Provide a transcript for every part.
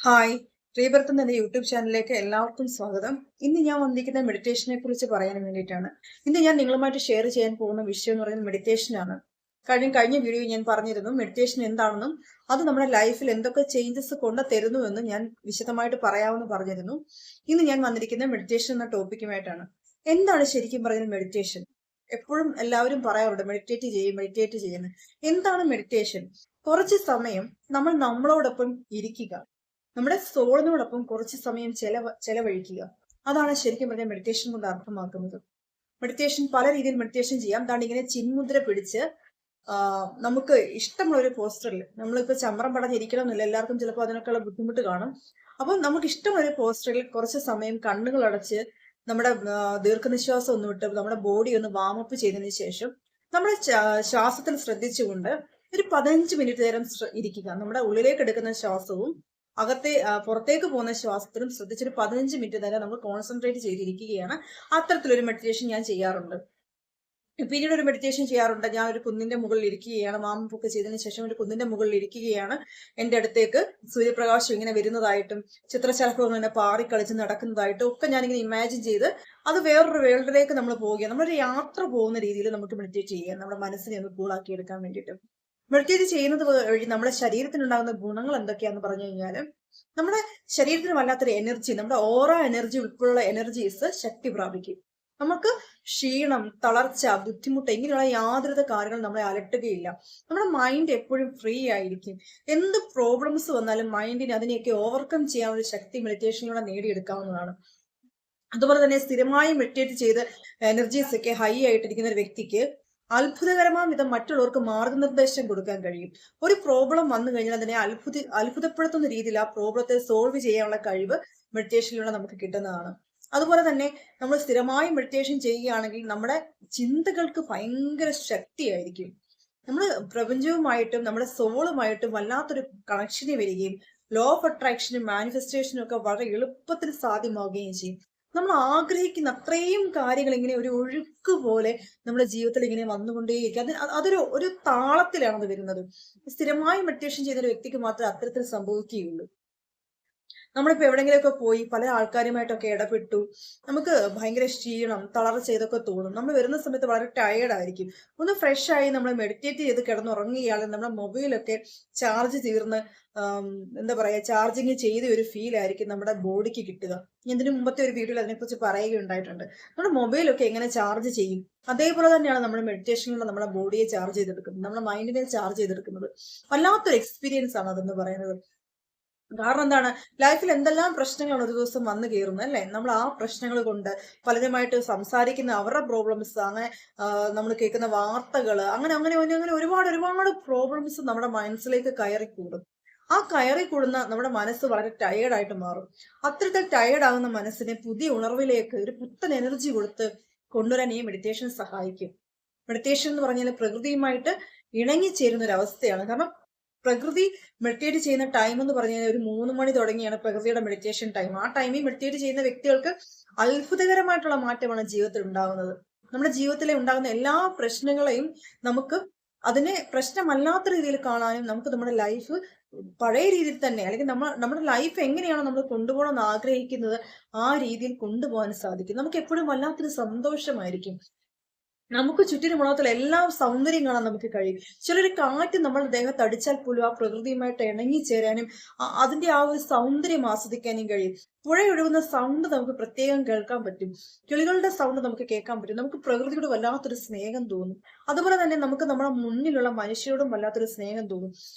Hi, rebirth എന്ന YouTube ചാനലിലേക്ക് എല്ലാവർക്കും സ്വാഗതം. ഇന്ന് ഞാൻ വന്നിരിക്കുന്ന മെഡിറ്റേഷനെ കുറിച്ച് പറയാൻ വേണ്ടിയിട്ടാണ്. ഇന്ന് ഞാൻ നിങ്ങളുമായിട്ട് ഷെയർ ചെയ്യാൻ പോകുന്ന വിഷയം എന്ന് പറയുന്നത് മെഡിറ്റേഷനാണ്. കഴിഞ്ഞ വീഡിയോ ഞാൻ പറഞ്ഞിരുന്നു മെഡിറ്റേഷൻ എന്താണെന്നും അത് നമ്മുടെ ലൈഫിൽ എന്തൊക്കെ ചേഞ്ചസ് കൊണ്ട് തരുന്നുവെന്നും ഞാൻ വിശദമായിട്ട് പറയാമെന്ന് പറഞ്ഞിരുന്നു. ഇന്ന് ഞാൻ വന്നിരിക്കുന്നത് മെഡിറ്റേഷൻ എന്ന ടോപ്പിക്കുമായിട്ടാണ്. എന്താണ് ശരിക്കും പറയുന്നത് മെഡിറ്റേഷൻ? എപ്പോഴും എല്ലാവരും പറയാറുണ്ട് മെഡിറ്റേറ്റ് ചെയ്യുന്നു. എന്താണ് മെഡിറ്റേഷൻ? കുറച്ച് സമയം നമ്മൾ നമ്മളോടൊപ്പം ഇരിക്കുക, നമ്മുടെ സോളിനോടൊപ്പം കുറച്ച് സമയം ചെലവഴിക്കുക. അതാണ് ശരിക്കും പറഞ്ഞാൽ മെഡിറ്റേഷൻ കൊണ്ട് അർത്ഥമാക്കുന്നത്. മെഡിറ്റേഷൻ പല രീതിയിൽ മെഡിറ്റേഷൻ ചെയ്യാം. അതാണ് ഇങ്ങനെ ചിന്മുദ്ര പിടിച്ച് നമുക്ക് ഇഷ്ടമുള്ള ഒരു പോസ്റ്ററിൽ, നമ്മളിപ്പോ ചമ്രം പടഞ്ഞിരിക്കണം എന്നില്ല, എല്ലാവർക്കും ചിലപ്പോൾ അതിനൊക്കെയുള്ള ബുദ്ധിമുട്ട് കാണും. അപ്പം നമുക്ക് ഇഷ്ടമുള്ള ഒരു പോസ്റ്ററിൽ കുറച്ച് സമയം കണ്ണുകൾ അടച്ച് നമ്മുടെ ദീർഘനിശ്വാസം ഒന്ന് വിട്ട് നമ്മുടെ ബോഡി ഒന്ന് വാമപ്പ് ചെയ്തതിന് ശേഷം നമ്മുടെ ശ്വാസത്തിൽ ശ്രദ്ധിച്ചുകൊണ്ട് ഒരു 15 മിനിറ്റ് നേരം ഇരിക്കുക. നമ്മുടെ ഉള്ളിലേക്ക് എടുക്കുന്ന ശ്വാസവും പുറത്തേക്ക് പോകുന്ന ശ്വാസത്തിലും ശ്രദ്ധിച്ചൊരു 15 മിനിറ്റ് നേരം നമ്മൾ കോൺസെൻട്രേറ്റ് ചെയ്തിരിക്കുകയാണ്. അത്തരത്തിലൊരു മെഡിറ്റേഷൻ ഞാൻ ചെയ്യാറുണ്ട്. പിന്നീട് ഒരു മെഡിറ്റേഷൻ ചെയ്യാറുണ്ട്. ഞാൻ ഒരു കുന്നിന്റെ മുകളിൽ ഇരിക്കുകയാണ്, മാമപ്പൊക്കെ ചെയ്തതിനു ശേഷം ഒരു കുന്നിന്റെ മുകളിൽ ഇരിക്കുകയാണ്. എന്റെ അടുത്തേക്ക് സൂര്യപ്രകാശം ഇങ്ങനെ വരുന്നതായിട്ടും ചിത്രശലഭങ്ങൾ ഇങ്ങനെ പാറിക്കളിച്ച് നടക്കുന്നതായിട്ടും ഒക്കെ ഞാനിങ്ങനെ ഇമാജിൻ ചെയ്ത് അത് വേറൊരു വേൾഡിലേക്ക് നമ്മൾ പോവുകയാണ്. നമ്മളൊരു യാത്ര പോകുന്ന രീതിയിൽ നമുക്ക് മെഡിറ്റേറ്റ് ചെയ്യാം, നമ്മുടെ മനസ്സിനെ ഒന്ന് കൂളാക്കി എടുക്കാൻ വേണ്ടിയിട്ട്. മെഡിറ്റേറ്റ് ചെയ്യുന്നത് വഴി നമ്മുടെ ശരീരത്തിനുണ്ടാകുന്ന ഗുണങ്ങൾ എന്തൊക്കെയാന്ന് പറഞ്ഞു കഴിഞ്ഞാൽ, നമ്മുടെ ശരീരത്തിന് വല്ലാത്തൊരു എനർജി, നമ്മുടെ ഓറ എനർജി ഉൾപ്പെടെയുള്ള എനർജീസ് ശക്തി പ്രാപിക്കും. നമുക്ക് ക്ഷീണം, തളർച്ച, ബുദ്ധിമുട്ട് ഇങ്ങനെയുള്ള യാതൊരു കാര്യങ്ങളും നമ്മളെ അലട്ടുകയില്ല. നമ്മുടെ മൈൻഡ് എപ്പോഴും ഫ്രീ ആയിരിക്കും. എന്ത് പ്രോബ്ലംസ് വന്നാലും മൈൻഡിന് അതിനെയൊക്കെ ഓവർകം ചെയ്യാനുള്ള ശക്തി മെഡിറ്റേഷനിലൂടെ നേടിയെടുക്കാവുന്നതാണ്. അതുപോലെ തന്നെ സ്ഥിരമായി മെഡിറ്റേറ്റ് ചെയ്ത് എനർജീസ് ഒക്കെ ഹൈ ആയിട്ടിരിക്കുന്ന ഒരു വ്യക്തിക്ക് അത്ഭുതകരമായ വിധം മറ്റുള്ളവർക്ക് മാർഗനിർദ്ദേശം കൊടുക്കാൻ കഴിയും. ഒരു പ്രോബ്ലം വന്നു കഴിഞ്ഞാൽ അതിനെ അത്ഭുതപ്പെടുത്തുന്ന രീതിയിൽ ആ പ്രോബ്ലത്തെ സോൾവ് ചെയ്യാനുള്ള കഴിവ് മെഡിറ്റേഷനിലൂടെ നമുക്ക് കിട്ടുന്നതാണ്. അതുപോലെ തന്നെ നമ്മൾ സ്ഥിരമായി മെഡിറ്റേഷൻ ചെയ്യുകയാണെങ്കിൽ നമ്മുടെ ചിന്തകൾക്ക് ഭയങ്കര ശക്തിയായിരിക്കും. നമ്മൾ പ്രപഞ്ചവുമായിട്ടും നമ്മുടെ സോളുമായിട്ടും വല്ലാത്തൊരു കണക്ഷനെ വരികയും ലോ ഓഫ് അട്രാക്ഷനും മാനിഫെസ്റ്റേഷനും ഒക്കെ വളരെ എളുപ്പത്തിൽ സാധ്യമാവുകയും ചെയ്യും. നമ്മൾ ആഗ്രഹിക്കുന്ന അത്രയും കാര്യങ്ങൾ ഇങ്ങനെ ഒരു ഒഴുക്ക് പോലെ നമ്മുടെ ജീവിതത്തിൽ ഇങ്ങനെ വന്നുകൊണ്ടേയിരിക്കും. അതൊരു താളത്തിലാണ് അത് വരുന്നത്. സ്ഥിരമായി മെഡിറ്റേഷൻ ചെയ്യുന്ന ഒരു വ്യക്തിക്ക് മാത്രമേ അത്തരത്തിൽ സംഭവിക്കുകയുള്ളൂ. നമ്മളിപ്പോ എവിടെങ്കിലുമൊക്കെ പോയി പല ആൾക്കാരുമായിട്ടൊക്കെ ഇടപെട്ടു, നമുക്ക് ഭയങ്കര ക്ഷീണം, തളർച്ച ഇതൊക്കെ തോന്നും. നമ്മൾ വരുന്ന സമയത്ത് വളരെ ടയേർഡ് ആയിരിക്കും. ഒന്ന് ഫ്രഷ് ആയി നമ്മൾ മെഡിറ്റേറ്റ് ചെയ്ത് കിടന്നുറങ്ങുകയാണെങ്കിൽ നമ്മുടെ മൊബൈലൊക്കെ ചാർജ് തീർന്ന് എന്താ പറയാ ചാർജിങ് ചെയ്ത ഒരു ഫീൽ ആയിരിക്കും നമ്മുടെ ബോഡിക്ക് കിട്ടുക. ഇതിനു മുമ്പത്തെ ഒരു വീഡിയോയിൽ അതിനെക്കുറിച്ച് പറയുകയുണ്ടായിട്ടുണ്ട്. നമ്മുടെ മൊബൈലൊക്കെ എങ്ങനെ ചാർജ് ചെയ്യും, അതേപോലെ തന്നെയാണ് നമ്മൾ മെഡിറ്റേഷനിലൂടെ നമ്മുടെ ബോഡിയെ ചാർജ് ചെയ്തെടുക്കുന്നത്, നമ്മുടെ മൈൻഡിനെ ചാർജ് ചെയ്തെടുക്കുന്നത്. വല്ലാത്തൊരു എക്സ്പീരിയൻസ് ആണ് അതെന്ന് പറയുന്നത്. കാരണം എന്താണ്, ലൈഫിൽ എന്തെല്ലാം പ്രശ്നങ്ങളാണ് ഒരു ദിവസം വന്നു കയറുന്നത് അല്ലെ. നമ്മൾ ആ പ്രശ്നങ്ങൾ കൊണ്ട് പലരുമായിട്ട് സംസാരിക്കുന്ന അവരുടെ പ്രോബ്ലംസ്, അങ്ങനെ നമ്മൾ കേൾക്കുന്ന വാർത്തകൾ, അങ്ങനെ അങ്ങനെ അങ്ങനെ ഒരുപാട് ഒരുപാട് പ്രോബ്ലംസ് നമ്മുടെ മനസ്സിലേക്ക് കയറിക്കൂടും. ആ കയറിക്കൂടുന്ന നമ്മുടെ മനസ്സ് വളരെ ടയേർഡായിട്ട് മാറും. അത്തരത്തിൽ ടയേർഡ് ആകുന്ന മനസ്സിനെ പുതിയ ഉണർവിലേക്ക് ഒരു പുത്തൻ എനർജി കൊടുത്ത് കൊണ്ടുവരാൻ ഈ മെഡിറ്റേഷൻ സഹായിക്കും. മെഡിറ്റേഷൻ എന്ന് പറഞ്ഞാൽ പ്രകൃതിയുമായിട്ട് ഇണങ്ങിച്ചേരുന്ന ഒരു അവസ്ഥയാണ്. കാരണം പ്രകൃതി മെഡിറ്റേറ്റ് ചെയ്യുന്ന ടൈം എന്ന് പറഞ്ഞാൽ ഒരു 3 മണി തുടങ്ങിയാണ് പ്രകൃതിയുടെ മെഡിറ്റേഷൻ ടൈം. ആ ടൈമിൽ മെഡിറ്റേറ്റ് ചെയ്യുന്ന വ്യക്തികൾക്ക് അത്ഭുതകരമായിട്ടുള്ള മാറ്റമാണ് ജീവിതത്തിൽ ഉണ്ടാകുന്നത്. നമ്മുടെ ജീവിതത്തിലെ ഉണ്ടാകുന്ന എല്ലാ പ്രശ്നങ്ങളെയും നമുക്ക് അതിനെ പ്രശ്നമല്ലാത്ത രീതിയിൽ കാണാനും, നമുക്ക് നമ്മുടെ ലൈഫ് പഴയ രീതിയിൽ തന്നെ, അല്ലെങ്കിൽ നമ്മുടെ ലൈഫ് എങ്ങനെയാണോ നമ്മൾ കൊണ്ടുപോകണമെന്ന് ആഗ്രഹിക്കുന്നത് ആ രീതിയിൽ കൊണ്ടുപോകാൻ സാധിക്കും. നമുക്ക് എപ്പോഴും വല്ലാത്തൊരു സന്തോഷമായിരിക്കും. നമുക്ക് ചുറ്റിനുമുള്ള എല്ലാ സൗന്ദര്യം കാണാൻ നമുക്ക് കഴിയും. ചിലർ കാറ്റ് നമ്മുടെ ദേഹത്ത് അടിച്ചാൽ പോലും ആ പ്രകൃതിയുമായിട്ട് ഇണങ്ങിച്ചേരാനും അതിന്റെ ആ ഒരു സൗന്ദര്യം ആസ്വദിക്കാനും കഴിയും. പുഴയൊഴുകുന്ന സൗണ്ട് നമുക്ക് പ്രത്യേകം കേൾക്കാൻ പറ്റും. കിളികളുടെ സൗണ്ട് നമുക്ക് കേൾക്കാൻ പറ്റും. നമുക്ക് പ്രകൃതിയോട് വല്ലാത്തൊരു സ്നേഹം തോന്നും. അതുപോലെ തന്നെ നമുക്ക് നമ്മുടെ മുന്നിലുള്ള മനുഷ്യരോടും വല്ലാത്തൊരു സ്നേഹം തോന്നും.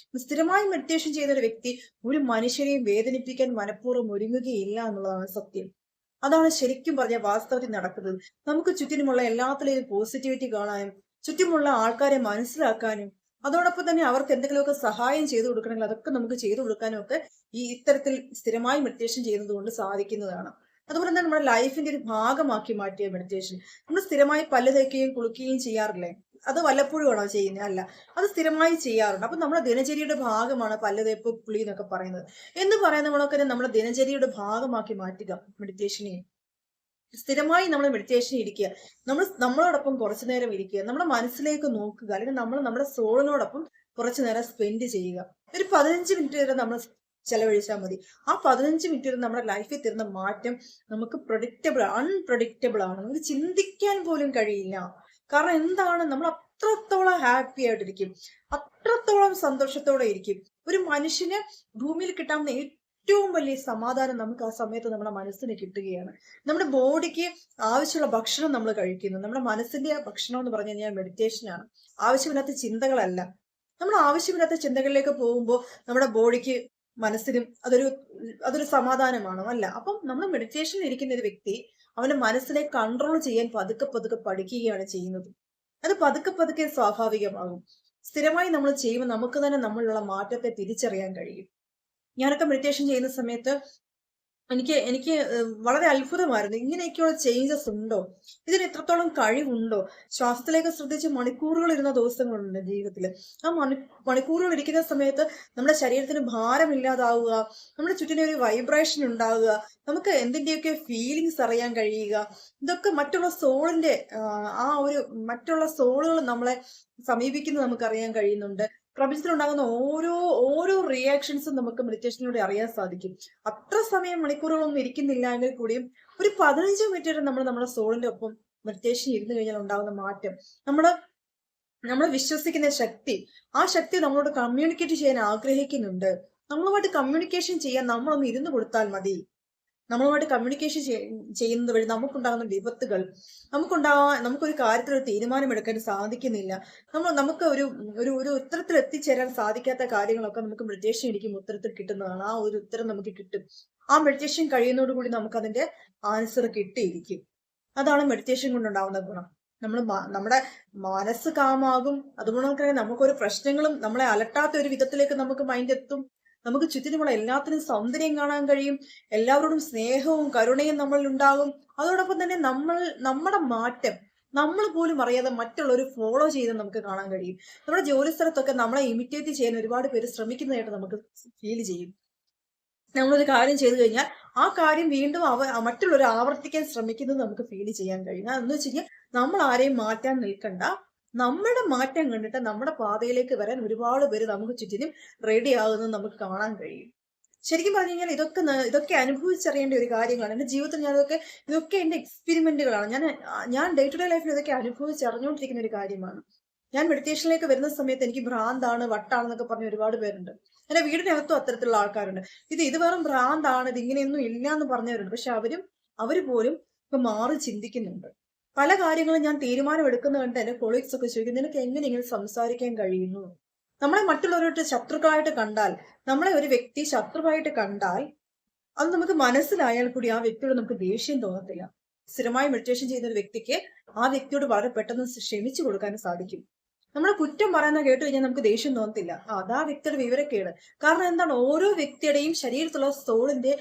സ്ഥിരമായി മെഡിറ്റേഷൻ ചെയ്യുന്ന ഒരു വ്യക്തി ഒരു മനുഷ്യരെയും വേദനിപ്പിക്കാൻ മനഃപൂർവ്വം ഒരുങ്ങുകയില്ല എന്നുള്ളതാണ് സത്യം. അതാണ് ശരിക്കും പറഞ്ഞ വാസ്തവത്തിൽ നടക്കുന്നത്. നമുക്ക് ചുറ്റിനുമുള്ള എല്ലാത്തിലെയും പോസിറ്റിവിറ്റി കാണാനും, ചുറ്റുമുള്ള ആൾക്കാരെ മനസ്സിലാക്കാനും, അതോടൊപ്പം തന്നെ അവർക്ക് എന്തെങ്കിലുമൊക്കെ സഹായം ചെയ്തു കൊടുക്കണമെങ്കിൽ അതൊക്കെ നമുക്ക് ചെയ്തു കൊടുക്കാനും ഒക്കെ ഈ ഇത്തരത്തിൽ സ്ഥിരമായി മെഡിറ്റേഷൻ ചെയ്യുന്നത് കൊണ്ട് സാധിക്കുന്നതാണ്. അതുപോലെ തന്നെ നമ്മുടെ ലൈഫിന്റെ ഒരു ഭാഗമാക്കി മാറ്റിയ മെഡിറ്റേഷൻ. നമ്മൾ സ്ഥിരമായി പല്ല് തേക്കുകയും കുളിക്കുകയും ചെയ്യാറില്ലേ? അത് വല്ലപ്പോഴും ആണോ ചെയ്യുന്നത്? അല്ല, അത് സ്ഥിരമായി ചെയ്യാറുണ്ട്. അപ്പൊ നമ്മുടെ ദിനചര്യയുടെ ഭാഗമാണ് പല്ല് തേപ്പ്, കുളി എന്നൊക്കെ പറയുന്നത്. എന്ന് പറയുന്ന നമ്മളൊക്കെ നമ്മുടെ ദിനചര്യയുടെ ഭാഗമാക്കി മാറ്റുക മെഡിറ്റേഷനെ. സ്ഥിരമായി നമ്മൾ മെഡിറ്റേഷൻ ഇരിക്കുക, നമ്മളോടൊപ്പം കുറച്ചു നേരം ഇരിക്കുക, നമ്മുടെ മനസ്സിലേക്ക് നോക്കുക, അല്ലെങ്കിൽ നമ്മൾ നമ്മുടെ സോളിനോടൊപ്പം കുറച്ചു നേരം സ്പെൻഡ് ചെയ്യുക. ഒരു 15 മിനിറ്റ് വരെ നമ്മൾ ചെലവഴിച്ചാൽ മതി. ആ 15 മിനിറ്റിൽ നമ്മുടെ ലൈഫിൽ തരുന്ന മാറ്റം നമുക്ക് അൺപ്രഡിക്റ്റബിൾ ആണ്. നമുക്ക് ചിന്തിക്കാൻ പോലും കഴിയില്ല. കാരണം എന്താണ്, നമ്മൾ അത്രത്തോളം ഹാപ്പി ആയിട്ടിരിക്കും, അത്രത്തോളം സന്തോഷത്തോടെ ഇരിക്കും. ഒരു മനുഷ്യന് ഭൂമിയിൽ കിട്ടാവുന്ന ഏറ്റവും വലിയ സമാധാനം നമുക്ക് ആ സമയത്ത് നമ്മുടെ മനസ്സിന് കിട്ടുകയാണ്. നമ്മുടെ ബോഡിക്ക് ആവശ്യമുള്ള ഭക്ഷണം നമ്മൾ കഴിക്കുന്നു. നമ്മുടെ മനസ്സിന്റെ ഭക്ഷണം എന്ന് പറഞ്ഞു കഴിഞ്ഞാൽ മെഡിറ്റേഷനാണ്. ആവശ്യമില്ലാത്ത ചിന്തകളല്ല. നമ്മൾ ആവശ്യമില്ലാത്ത ചിന്തകളിലേക്ക് പോകുമ്പോൾ നമ്മുടെ ബോഡിക്ക് മനസ്സിനും അതൊരു സമാധാനമാണോ? അല്ല. അപ്പം നമ്മൾ മെഡിറ്റേഷനിൽ ഇരിക്കുന്ന ഒരു വ്യക്തി അവന്റെ മനസ്സിനെ കൺട്രോൾ ചെയ്യാൻ പതുക്കെ പതുക്കെ പഠിക്കുകയാണ് ചെയ്യുന്നത്. അത് പതുക്കെ പതുക്കെ സ്വാഭാവികമാകും. സ്ഥിരമായി നമ്മൾ ചെയ്യുമ്പോൾ നമുക്ക് തന്നെ നമ്മളിലുള്ള മാറ്റത്തെ തിരിച്ചറിയാൻ കഴിയും. ഞാനൊക്കെ മെഡിറ്റേഷൻ ചെയ്യുന്ന സമയത്ത് എനിക്ക് എനിക്ക് വളരെ അത്ഭുതമായിരുന്നു. ഇങ്ങനെയൊക്കെയുള്ള ചേഞ്ചസ് ഉണ്ടോ? ഇതിന് എത്രത്തോളം കഴിവുണ്ടോ? ശ്വാസത്തിലേക്ക് ശ്രദ്ധിച്ച് മണിക്കൂറുകൾ ഇരുന്ന ദിവസങ്ങളുണ്ട് ജീവിതത്തിൽ. ആ മണിക്കൂറുകൾ ഇരിക്കുന്ന സമയത്ത് നമ്മുടെ ശരീരത്തിന് ഭാരമില്ലാതാവുക, നമ്മുടെ ചുറ്റിനും ഒരു വൈബ്രേഷൻ ഉണ്ടാവുക, നമുക്ക് എന്തിന്റെയൊക്കെ ഫീലിങ്സ് അറിയാൻ കഴിയുക. ഇതൊക്കെ മറ്റുള്ള സോളിന്റെ മറ്റുള്ള സോളുകൾ നമ്മളെ സമീപിക്കുന്നത് നമുക്ക് അറിയാൻ കഴിയുന്നുണ്ട്. പ്രപഞ്ചത്തിലുണ്ടാകുന്ന ഓരോ റിയാക്ഷൻസും നമുക്ക് മെഡിറ്റേഷനിലൂടെ അറിയാൻ സാധിക്കും. അത്ര സമയം മണിക്കൂറുകളൊന്നും ഇരിക്കുന്നില്ല എങ്കിൽ കൂടിയും ഒരു 15 മിനിറ്റ് വരെ നമ്മൾ നമ്മുടെ സോളിന്റെ ഒപ്പം മെഡിറ്റേഷൻ ഇരുന്ന് കഴിഞ്ഞാൽ ഉണ്ടാകുന്ന മാറ്റം, നമ്മൾ വിശ്വസിക്കുന്ന ശക്തി, ആ ശക്തി നമ്മളോട് കമ്മ്യൂണിക്കേറ്റ് ചെയ്യാൻ ആഗ്രഹിക്കുന്നുണ്ട്. നമ്മളുമായിട്ട് കമ്മ്യൂണിക്കേഷൻ ചെയ്യാൻ നമ്മളൊന്ന് ഇരുന്ന് കൊടുത്താൽ മതി. നമ്മളുമായിട്ട് കമ്മ്യൂണിക്കേഷൻ ചെയ്യുന്നത് വഴി നമുക്കുണ്ടാകുന്ന വിപത്തുകൾ, നമുക്കൊരു കാര്യത്തിൽ ഒരു തീരുമാനമെടുക്കാൻ സാധിക്കുന്നില്ല, നമുക്ക് ഒരു ഉത്തരത്തിൽ എത്തിച്ചേരാൻ സാധിക്കാത്ത കാര്യങ്ങളൊക്കെ നമുക്ക് മെഡിറ്റേഷൻ ഇരിക്കും ഉത്തരത്തിൽ കിട്ടുന്നതാണ്. ആ ഒരു ഉത്തരം നമുക്ക് കിട്ടും. ആ മെഡിറ്റേഷൻ കഴിയുന്നതോടുകൂടി നമുക്ക് അതിന്റെ ആൻസർ കിട്ടിയിരിക്കും. അതാണ് മെഡിറ്റേഷൻ കൊണ്ടുണ്ടാവുന്ന ഗുണം. നമ്മുടെ മനസ്സ് കാമാകും. അതുകൊണ്ട് തന്നെ നമുക്കൊരു പ്രശ്നങ്ങളും നമ്മളെ അലട്ടാത്ത ഒരു വിധത്തിലേക്ക് നമുക്ക് മൈൻഡ് എത്തും. നമുക്ക് ചുറ്റിനുമുള്ള എല്ലാത്തിനും സൗന്ദര്യം കാണാൻ കഴിയും. എല്ലാവരോടും സ്നേഹവും കരുണയും നമ്മളിൽ ഉണ്ടാകും. അതോടൊപ്പം തന്നെ നമ്മുടെ മാറ്റം നമ്മൾ പോലും അറിയാതെ മറ്റുള്ളവർ ഫോളോ ചെയ്ത് നമുക്ക് കാണാൻ കഴിയും. നമ്മുടെ ജോലി സ്ഥലത്തൊക്കെ നമ്മളെ ഇമിറ്റേറ്റ് ചെയ്യാൻ ഒരുപാട് പേര് ശ്രമിക്കുന്നതായിട്ട് നമുക്ക് ഫീൽ ചെയ്യും. നമ്മളൊരു കാര്യം ചെയ്തു കഴിഞ്ഞാൽ ആ കാര്യം വീണ്ടും മറ്റുള്ളവർ ആവർത്തിക്കാൻ ശ്രമിക്കുന്നത് നമുക്ക് ഫീൽ ചെയ്യാൻ കഴിയും. അതെന്ന് വെച്ച് കഴിഞ്ഞാൽ നമ്മൾ ആരെയും മാറ്റാൻ നിൽക്കണ്ട. നമ്മുടെ മാറ്റം കണ്ടിട്ട് നമ്മുടെ പാതയിലേക്ക് വരാൻ ഒരുപാട് പേര് നമുക്ക് ചുറ്റിനും റെഡി ആകുന്നത് നമുക്ക് കാണാൻ കഴിയും. ശരിക്കും പറഞ്ഞു കഴിഞ്ഞാൽ ഇതൊക്കെ അനുഭവിച്ചറിയേണ്ട ഒരു കാര്യങ്ങളാണ്. എന്റെ ജീവിതത്തിൽ ഇതൊക്കെ എന്റെ എക്സ്പെരിമെന്റുകളാണ്. ഞാൻ ഡേ ടു ഡേ ലൈഫിൽ ഇതൊക്കെ അനുഭവിച്ചറിഞ്ഞുകൊണ്ടിരിക്കുന്ന ഒരു കാര്യമാണ്. ഞാൻ മെഡിറ്റേഷനിലേക്ക് വരുന്ന സമയത്ത് എനിക്ക് ഭ്രാന്താണ്, വട്ടാണെന്നൊക്കെ പറഞ്ഞ ഒരുപാട് പേരുണ്ട്. എന്റെ വീടിനകത്തും അത്തരത്തിലുള്ള ആൾക്കാരുണ്ട്. ഇത് വെറും ഭ്രാന്താണ്, ഇത് ഇങ്ങനെയൊന്നും ഇല്ല എന്ന് പറഞ്ഞവരുണ്ട്. പക്ഷെ അവര് പോലും ഇപ്പൊ മാറി ചിന്തിക്കുന്നുണ്ട്. പല കാര്യങ്ങളും ഞാൻ തീരുമാനം എടുക്കുന്ന കണ്ട് എന്റെ കൊളീഗ്സ് ഒക്കെ ചോദിക്കും, നിനക്ക് എങ്ങനെ ഇങ്ങനെ സംസാരിക്കാൻ കഴിയുന്നു? നമ്മളെ മറ്റുള്ളവരോട്ട് ശത്രുക്കളായിട്ട് കണ്ടാൽ, നമ്മളെ ഒരു വ്യക്തി ശത്രുവായിട്ട് കണ്ടാൽ അത് നമുക്ക് മനസ്സിലായാൽ കൂടി ആ വ്യക്തിയോട് നമുക്ക് ദേഷ്യം തോന്നത്തില്ല. സ്ഥിരമായി മെഡിറ്റേഷൻ ചെയ്യുന്ന ഒരു വ്യക്തിക്ക് ആ വ്യക്തിയോട് വളരെ പെട്ടെന്ന് ക്ഷമിച്ചു കൊടുക്കാനും സാധിക്കും. നമ്മളെ കുറ്റം പറയുന്ന കേട്ട് കഴിഞ്ഞാൽ നമുക്ക് ദേഷ്യം തോന്നത്തില്ല. അതാ വ്യക്തിയുടെ വിവരക്കേട്. കാരണം എന്താണ്, ഓരോ വ്യക്തിയുടെയും ശരീരത്തിലുള്ള സോളിന്റെ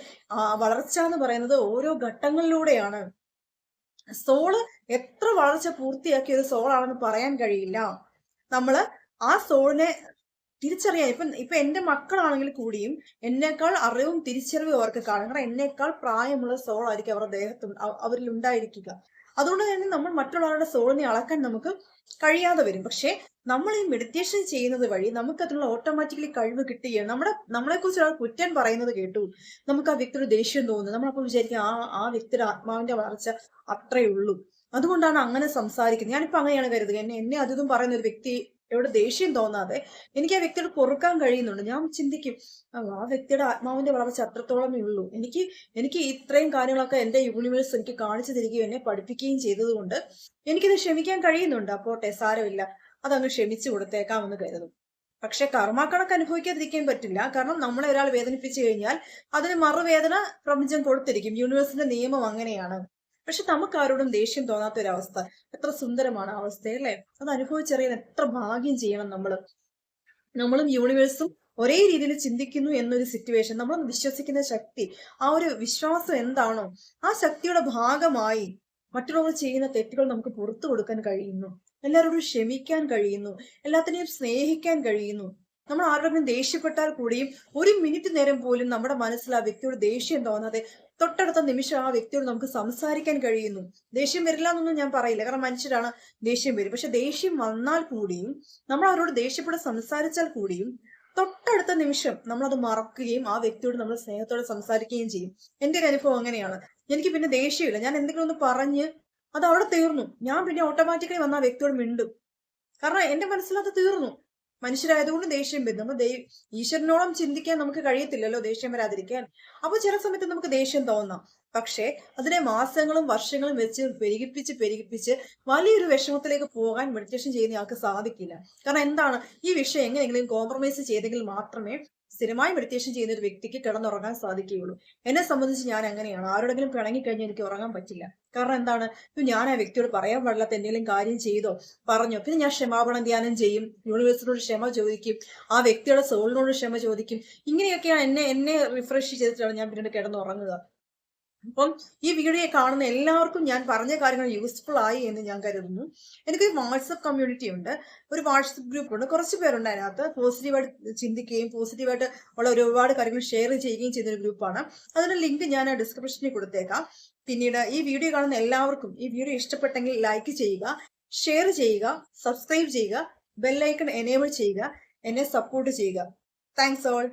വളർച്ച എന്ന് പറയുന്നത് ഓരോ ഘട്ടങ്ങളിലൂടെയാണ്. സോള് എത്ര വളർച്ച പൂർത്തിയാക്കിയ ഒരു സോളാണെന്ന് പറയാൻ കഴിയില്ല. നമ്മള് ആ സോളിനെ തിരിച്ചറിയാൻ ഇപ്പൊ എന്റെ മക്കളാണെങ്കിൽ കൂടിയും എന്നേക്കാൾ അറിവും തിരിച്ചറിവും അവർക്ക് കാണും. കാരണം എന്നേക്കാൾ പ്രായമുള്ള സോളായിരിക്കും അവരുടെ ദേഹത്ത് അവരിൽ ഉണ്ടായിരിക്കുക. അതുകൊണ്ട് തന്നെ നമ്മൾ മറ്റുള്ളവരുടെ സോളിനെ അളക്കാൻ നമുക്ക് കഴിയാതെ വരും. പക്ഷെ നമ്മൾ ഈ മെഡിറ്റേഷൻ ചെയ്യുന്നത് വഴി നമുക്ക് അതിനുള്ള ഓട്ടോമാറ്റിക്കലി കഴിവ് കിട്ടുകയാണ്. നമ്മളെ കുറിച്ച് ഒരാൾ കുറ്റം പറയുന്നത് കേട്ടു നമുക്ക് ആ വ്യക്തിയുടെ ദേഷ്യം തോന്നുന്നു. നമ്മളപ്പോൾ വിചാരിക്കും ആ വ്യക്തിയുടെ ആത്മാവിന്റെ വളർച്ച അത്രയേ ഉള്ളൂ, അതുകൊണ്ടാണ് അങ്ങനെ സംസാരിക്കുന്നത്. ഞാനിപ്പോ അങ്ങനെയാണ് കരുതുക. എന്നെ അതും പറയുന്ന ഒരു വ്യക്തി എവിടെ ദേഷ്യം തോന്നാതെ എനിക്ക് ആ വ്യക്തിയോട് പൊറുക്കാൻ കഴിയുന്നുണ്ട്. ഞാൻ ചിന്തിക്കും, ആ വ്യക്തിയുടെ ആത്മാവിന്റെ വളർച്ച അത്രത്തോളമേ ഉള്ളൂ. എനിക്ക് ഇത്രയും കാര്യങ്ങളൊക്കെ എന്റെ യൂണിവേഴ്സ് എനിക്ക് കാണിച്ചു തരികയും എന്നെ പഠിപ്പിക്കുകയും ചെയ്തത് കൊണ്ട് എനിക്കിത് ക്ഷമിക്കാൻ കഴിയുന്നുണ്ട്. അപ്പോട്ടെ, സാരമില്ല, അതങ്ങ് ക്ഷമിച്ചു കൊടുത്തേക്കാമെന്ന് കരുതും. പക്ഷെ കർമ്മക്കണക്ക് അനുഭവിക്കാതിരിക്കാൻ പറ്റില്ല. കാരണം നമ്മളെ ഒരാൾ വേദനിപ്പിച്ചു കഴിഞ്ഞാൽ അതിന് മറുവേദന പ്രപഞ്ചം കൊടുത്തിരിക്കും. യൂണിവേഴ്സിന്റെ നിയമം അങ്ങനെയാണ്. പക്ഷെ നമുക്ക് ആരോടും ദേഷ്യം തോന്നാത്ത ഒരു അവസ്ഥ എത്ര സുന്ദരമാണ് ആ അവസ്ഥ, അല്ലേ? അത് അനുഭവിച്ചറിയാൻ എത്ര ഭാഗ്യം ചെയ്യണം നമ്മളും യൂണിവേഴ്സും ഒരേ രീതിയിൽ ചിന്തിക്കുന്നു എന്നൊരു സിറ്റുവേഷൻ, നമ്മൾ വിശ്വസിക്കുന്ന ശക്തി, ആ ഒരു വിശ്വാസം എന്താണോ ആ ശക്തിയുടെ ഭാഗമായി മറ്റുള്ളവർ ചെയ്യുന്ന തെറ്റുകൾ നമുക്ക് പുറത്തു കൊടുക്കാൻ കഴിയുന്നു. എല്ലാവരോടും ക്ഷമിക്കാൻ കഴിയുന്നു. എല്ലാത്തിനെയും സ്നേഹിക്കാൻ കഴിയുന്നു. നമ്മൾ ആരോടും ദേഷ്യപ്പെട്ടാൽ കൂടിയും ഒരു മിനിറ്റ് നേരം പോലും നമ്മുടെ മനസ്സിൽ ആ വ്യക്തിയോട് ദേഷ്യം തോന്നാതെ തൊട്ടടുത്ത നിമിഷം ആ വ്യക്തിയോട് നമുക്ക് സംസാരിക്കാൻ കഴിയുന്നു. ദേഷ്യം വരില്ല എന്നൊന്നും ഞാൻ പറയില്ല, കാരണം മനുഷ്യരാണ്, ദേഷ്യം വരും. പക്ഷെ ദേഷ്യം വന്നാൽ കൂടിയും നമ്മൾ അവരോട് ദേഷ്യപ്പെട്ട് സംസാരിച്ചാൽ കൂടിയും തൊട്ടടുത്ത നിമിഷം നമ്മളത് മറക്കുകയും ആ വ്യക്തിയോട് നമ്മൾ സ്നേഹത്തോടെ സംസാരിക്കുകയും ചെയ്യും. എന്റെ ഒരു അനുഭവം അങ്ങനെയാണ്. എനിക്ക് പിന്നെ ദേഷ്യമില്ല. ഞാൻ എന്തെങ്കിലും ഒന്ന് പറഞ്ഞ് അത് അവിടെ തീർന്നു. ഞാൻ പിന്നെ ഓട്ടോമാറ്റിക്കലി വന്ന് ആ വ്യക്തിയോട് മിണ്ടും. കാരണം എന്റെ മനസ്സിൽ അത് തീർന്നു. മനുഷ്യരായതുകൊണ്ട് ദേഷ്യം വരും. നമ്മൾ ഈശ്വരനോളം ചിന്തിക്കാൻ നമുക്ക് കഴിയത്തില്ലല്ലോ ദേഷ്യം വരാതിരിക്കാൻ. അപ്പൊ ചില സമയത്ത് നമുക്ക് ദേഷ്യം തോന്നാം. പക്ഷേ അതിനെ മാസങ്ങളും വർഷങ്ങളും വെച്ച് പെരുകിപ്പിച്ച് വലിയൊരു വിഷമത്തിലേക്ക് പോകാൻ മെഡിറ്റേഷൻ ചെയ്യുന്ന ആൾക്ക് സാധിക്കില്ല. കാരണം എന്താണ്, ഈ വിഷയം എങ്ങനെയെങ്കിലും കോംപ്രമൈസ് ചെയ്തെങ്കിൽ മാത്രമേ സ്ഥിരമായി മെഡിറ്റേഷൻ ചെയ്യുന്ന ഒരു വ്യക്തിക്ക് കിടന്നുറങ്ങാൻ സാധിക്കുകയുള്ളൂ. എന്നെ സംബന്ധിച്ച് ഞാൻ അങ്ങനെയാണ്. ആരോടെങ്കിലും പിണങ്ങിക്കഴിഞ്ഞാൽ എനിക്ക് ഉറങ്ങാൻ പറ്റില്ല. കാരണം എന്താണ്, ഞാൻ ആ വ്യക്തിയോട് പറയാൻ പാടില്ലാത്ത എന്തെങ്കിലും കാര്യം ചെയ്തോ പറഞ്ഞോ, പിന്നെ ഞാൻ ക്ഷമാപണം ധ്യാനം ചെയ്യും, യൂണിവേഴ്സിനോട് ക്ഷമ ചോദിക്കും, ആ വ്യക്തിയുടെ സോളിനോട് ക്ഷമ ചോദിക്കും. ഇങ്ങനെയൊക്കെയാണ് എന്നെ റിഫ്രഷ് ചെയ്തിട്ടാണ് ഞാൻ പിന്നീട് കിടന്നുറങ്ങുക. അപ്പം ഈ വീഡിയോ കാണുന്ന എല്ലാവർക്കും ഞാൻ പറഞ്ഞ കാര്യങ്ങൾ യൂസ്ഫുൾ ആയി എന്ന് ഞാൻ കരുതുന്നു. എനിക്കൊരു വാട്സപ്പ് കമ്മ്യൂണിറ്റി ഉണ്ട്, ഒരു വാട്സപ്പ് ഗ്രൂപ്പ് ഉണ്ട്. കുറച്ച് പേരുണ്ട് അതിനകത്ത്. പോസിറ്റീവായിട്ട് ചിന്തിക്കുകയും പോസിറ്റീവായിട്ട് ഉള്ള ഒരുപാട് കാര്യങ്ങൾ ഷെയർ ചെയ്യുകയും ചെയ്യുന്ന ഒരു ഗ്രൂപ്പാണ്. അതിന്റെ ലിങ്ക് ഞാൻ ഡിസ്ക്രിപ്ഷനിൽ കൊടുത്തേക്കാം. പിന്നീട് ഈ വീഡിയോ കാണുന്ന എല്ലാവർക്കും ഈ വീഡിയോ ഇഷ്ടപ്പെട്ടെങ്കിൽ ലൈക്ക് ചെയ്യുക, ഷെയർ ചെയ്യുക, സബ്സ്ക്രൈബ് ചെയ്യുക, ബെല്ലൈക്കൺ എനേബിൾ ചെയ്യുക, എന്നെ സപ്പോർട്ട് ചെയ്യുക. Thanks all.